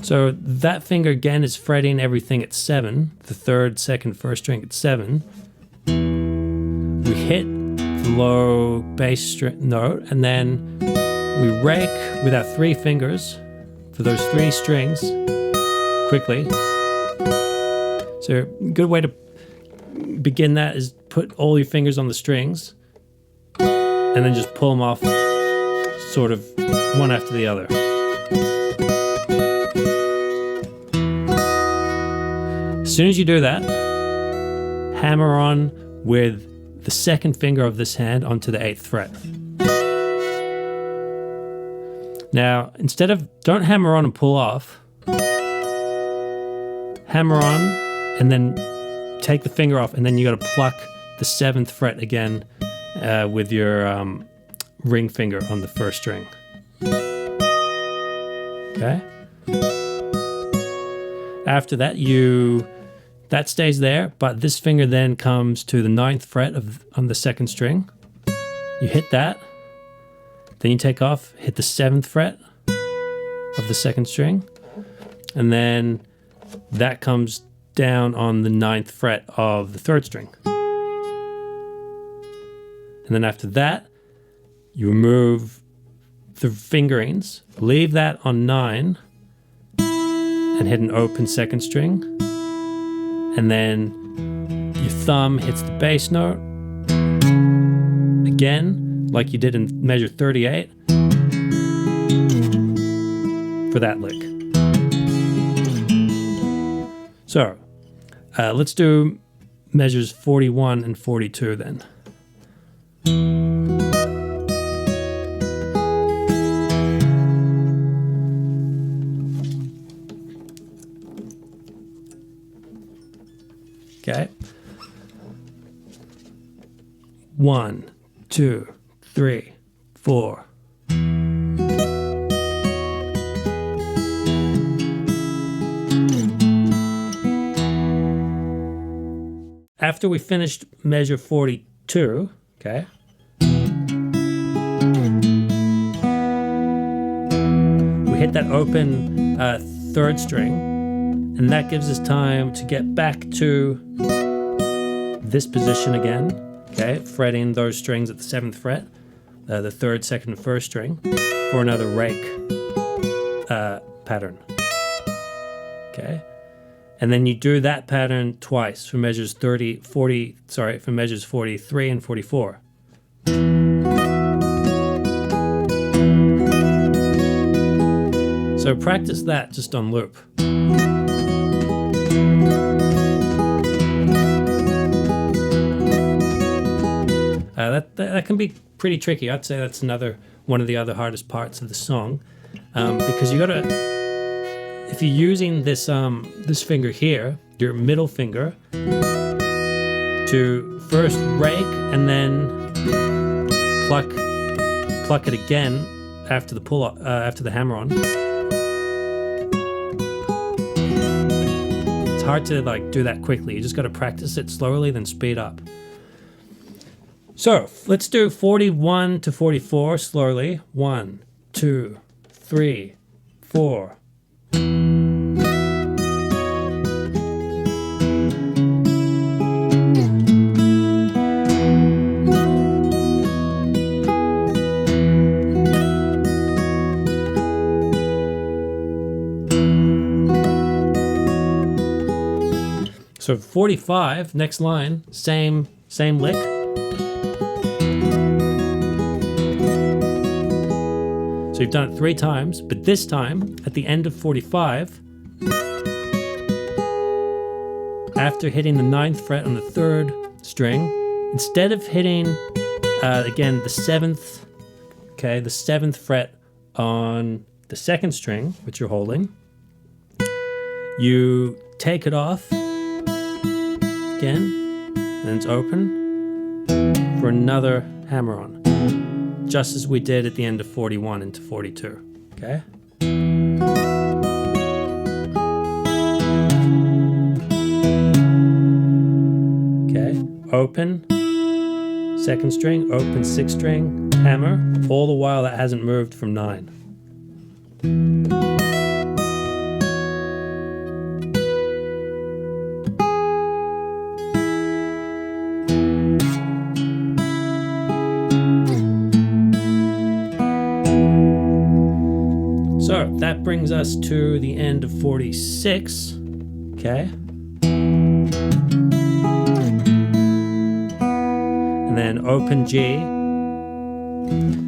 So that finger again is fretting everything at 7, the third, second, first string at 7. We hit the low bass note, and then we rake with our 3 fingers for those 3 strings quickly. So a good way to begin that is put all your fingers on the strings and then just pull them off sort of one after the other. As soon as you do that, hammer on with the second finger of this hand onto the 8th fret. Now, don't hammer on and pull off. Hammer on and then take the finger off, and then you got to pluck the 7th fret again with your ring finger on the first string. Okay? After that, that stays there, but this finger then comes to the 9th fret on the 2nd string. You hit that, then you take off, hit the 7th fret of the 2nd string, and then that comes down on the 9th fret of the 3rd string. And then after that, you remove the fingerings, leave that on 9, and hit an open 2nd string. And then your thumb hits the bass note again, like you did in measure 38 for that lick. So let's do measures 41 and 42 then. Okay. 1, 2, 3, 4. After we finished measure 42, okay, we hit that open 3rd string, and that gives us time to get back to this position again, okay, fretting those strings at the 7th fret, the 3rd, 2nd, and 1st string, for another rake pattern, okay. And then you do that pattern twice for measures 43 and 44. So practice that just on loop. That can be pretty tricky. I'd say that's one of the other hardest parts of the song, because you gotta, if you're using this this finger here, your middle finger, to first rake and then pluck it again after the after the hammer on. It's hard to do that quickly. You just got to practice it slowly, then speed up. So let's do 41 to 44 slowly. 1, 2, 3, 4. So 45, next line, same lick. So you've done it 3 times, but this time, at the end of 45, after hitting the 9th fret on the 3rd string, instead of hitting, again, the 7th fret on the 2nd string, which you're holding, You take it off again, and it's open for another hammer on, just as we did at the end of 41 into 42. Okay. Okay. Open, second string, open, sixth string, hammer. All the while that hasn't moved from 9. So that brings us to the end of 46. Okay. And then open G.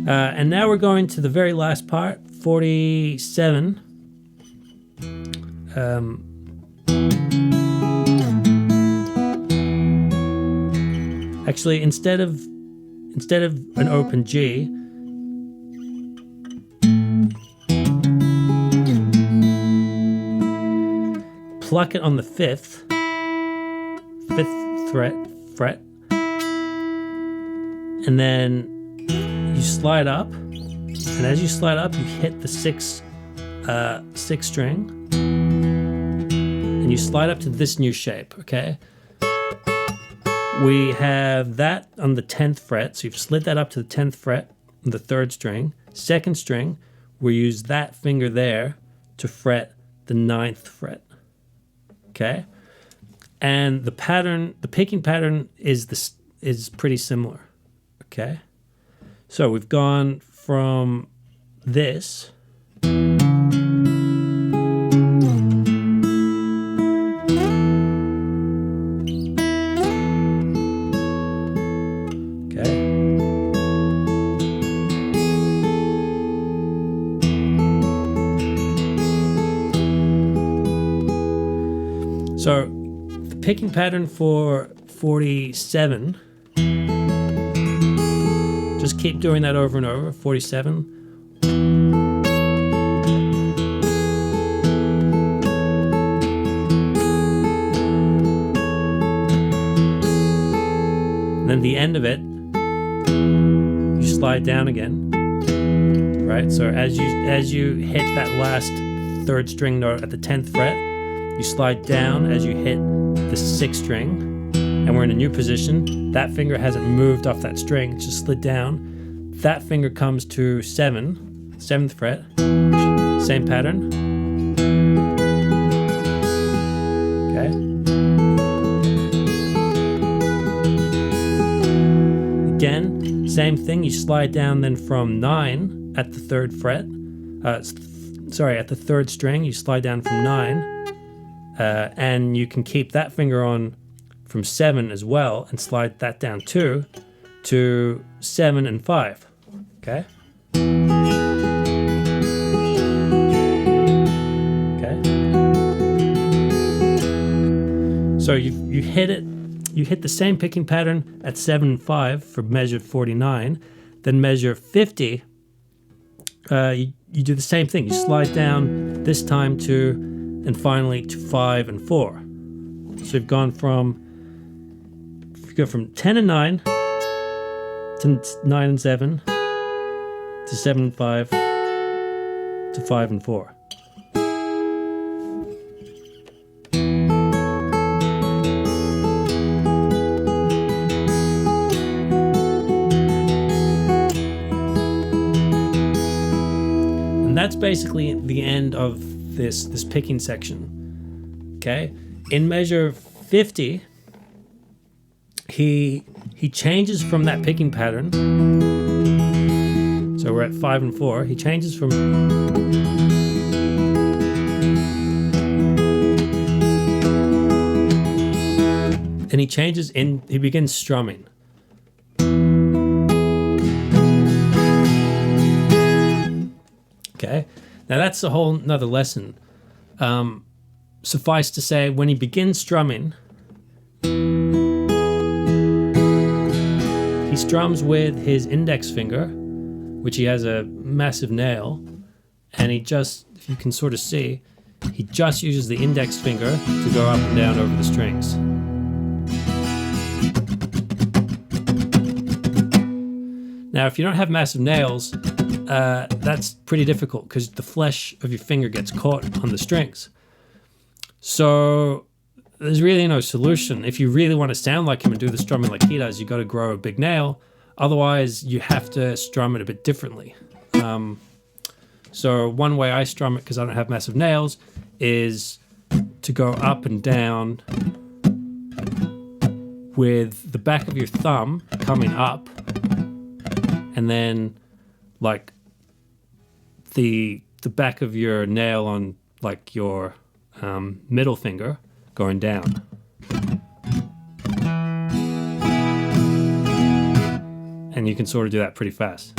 And now we're going to the very last part, 47. Actually, instead of an open G, pluck it on the fifth fret, and then you slide up, and as you slide up, you hit the sixth string, and you slide up to this new shape. Okay. We have that on the 10th fret, so you've slid that up to the 10th fret on the 3rd string. Second string, we use that finger there to fret the 9th fret. Okay, and the pattern, the picking pattern is pretty similar. Okay, so we've gone from this So the picking pattern for 47, just keep doing that over and over. 47. And then the end of it, you slide down again. Right? So as you hit that last 3rd string note at the 10th fret, you slide down as you hit the 6th string, and we're in a new position. That finger hasn't moved off that string, it's just slid down. That finger comes to 7th fret, same pattern. Okay. Again, same thing, you slide down then from 9 at the 3rd fret, at the 3rd string, you slide down from 9. And you can keep that finger on from 7 as well and slide that down too to 7 and 5. Okay? Okay. So you hit the same picking pattern at 7 and 5 for measure 49, then measure 50. You do the same thing. You slide down this time to, and finally to 5 and 4. So you've gone from, if you go from 10 and 9 to 9 and 7 to 7 and 5 to 5 and 4. And that's basically the end of this picking section. Okay, in measure 50, he changes from that picking pattern. So we're at 5 and 4. He changes from and he begins strumming. Okay. Now that's a whole nother lesson. Suffice to say, when he begins strumming, he strums with his index finger, which he has a massive nail, and he just, if you can sort of see, he just uses the index finger to go up and down over the strings. Now, if you don't have massive nails, that's pretty difficult because the flesh of your finger gets caught on the strings. So there's really no solution. If you really want to sound like him and do the strumming like he does, you got to grow a big nail. Otherwise, you have to strum it a bit differently. So one way I strum it, because I don't have massive nails, is to go up and down with the back of your thumb coming up, and then like the back of your nail on like your middle finger going down. And you can sort of do that pretty fast.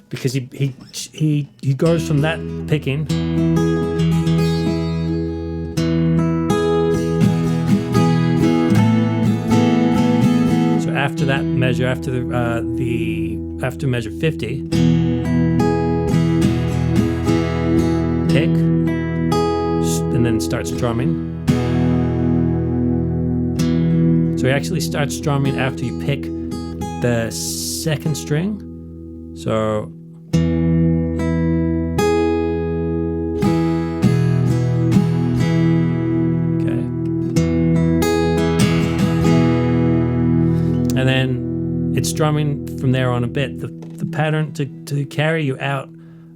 Because he goes from that picking so after that measure, after measure 50, pick, and then start strumming. So he actually starts strumming after you pick the second string. So and then it's strumming from there on a bit. The pattern to carry you out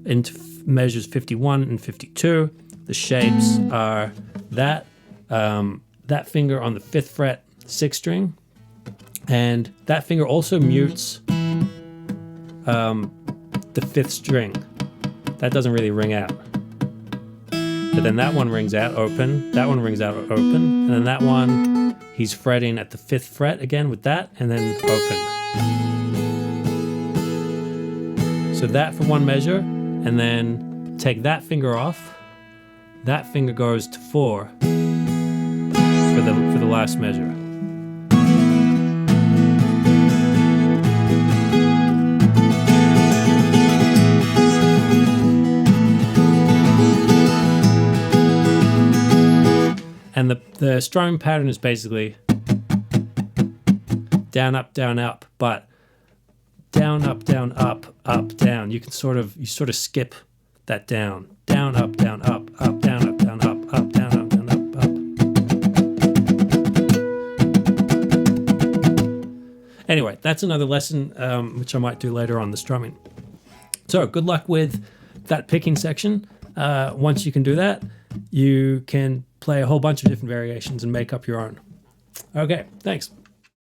into measures 51 and 52, the shapes are that finger on the 5th fret, 6th string, and that finger also mutes the 5th string. That doesn't really ring out. But then that one rings out open, that one rings out open, and then that one, he's fretting at the 5th fret again with that, and then open. So that for one measure, and then take that finger off. That finger goes to 4 for the last measure. And the strumming pattern is basically down, up, but down, up, down. You sort of skip that down. Down, up, down, up, down, up, down, up, down, up, down, up. Anyway, that's another lesson which I might do later on, the strumming. So good luck with that picking section. Once you can do that, you can play a whole bunch of different variations and make up your own. Okay, thanks.